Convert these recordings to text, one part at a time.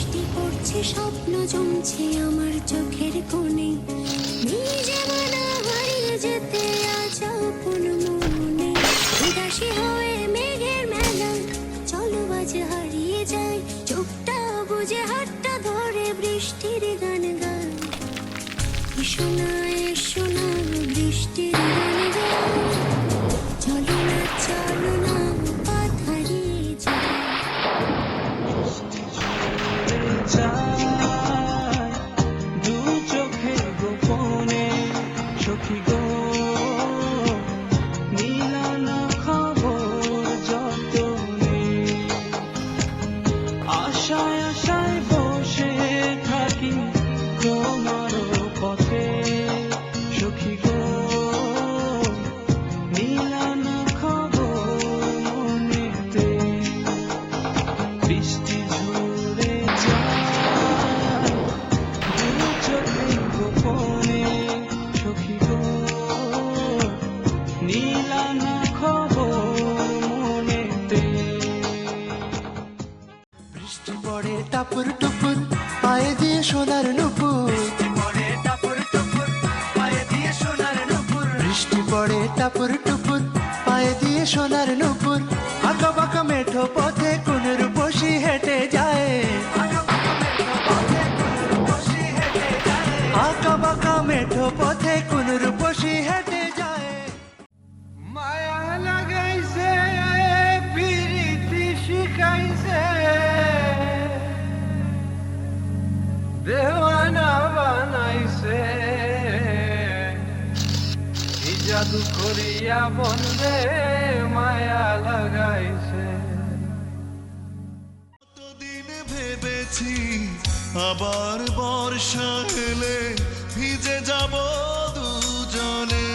বৃষ্টি পড়ছে, স্বপ্ন জমছে আমার চোখের কোণে, নিজে মানা হারিয়ে যেতে আজ আপন মনে। উদাসী হয়ে মেঘের মেলা, চলো আজ হারিয়ে যায়, চোখটা বুঝে হাতটা ধরে বৃষ্টির গান গায়। এসো না এসো না বৃষ্টির গান গায়, চলো না চলো না পথ হারিয়ে যায়। দু চোখে গোপনে সখী গো, মিলানো খবর যতনে, আশায় আশায় বসে থাকি তোমার পথে সখী গো, মিলানো খবর মনেতে। বৃষ্টি ঝরে যায় দু চোখে গোপনে সখী গো, নীলানা খবর মনেতে। বৃষ্টি পড়ে টাপুর টুপুর, পায়ে দিয়ে সোনার নুপুর। বৃষ্টি পড়ে টাপুর টুপুর, পায়ে দিয়ে সোনার নুপুর। বৃষ্টি পড়ে টাপুর টুপুর, পায়ে দিয়ে সোনার নুপুর। আঁকা বাঁকা মেঠো পথে কোন রূপসী হেঁটে যায়, আঁকা বাঁকা মেঠো পথে কোন রূপসী হেঁটে যায়। মায়া লাগাইছে পিরিতি শিখাইছে, দেওয়ানা বানাইছে, কি জাদু করিয়া বন্দে মায়া লাগাইছে। কতদিন ভেবেছি আবার বর্ষা এলে ভিজে যাব দুজনে,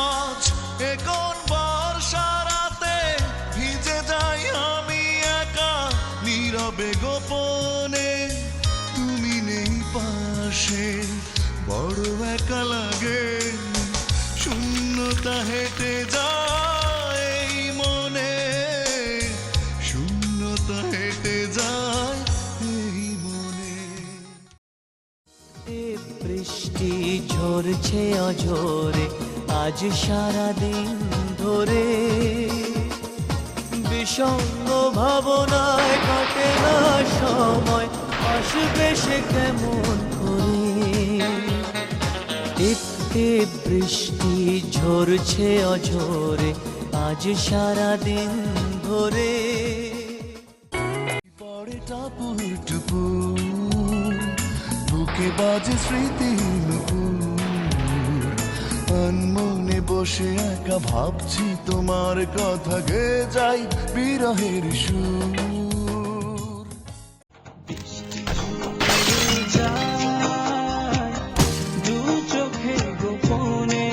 আজ এখন বর্ষা রাতে ভিজে যাই আমি একা নীরবে গোপনে। তুমি নেই পাশে, বড় একা লাগে, শূন্যতা হেঁটে যায় এই মনে, শূন্যতা হেঁটে যায় এই মনে। এ বৃষ্টি ঝরছে অঝরে আজ সারাদিন ধরে, বিষণ্ণ ভাবনায় কাটে না সময়, আসবে সে কেমন করে। টিপ টিপ বৃষ্টি ঝরছে অঝরে আজ সারাদিন ধরে। পড়ে টাপুর টুপুর, বুকে বাজে স্মৃতি নুপুর। আনমনে বসে একা ভাবছি তোমার কথা, গে যাই বিরহের সুর। বৃষ্টি ঝরে যায় দু চোখে গোপনে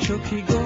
সখী গো,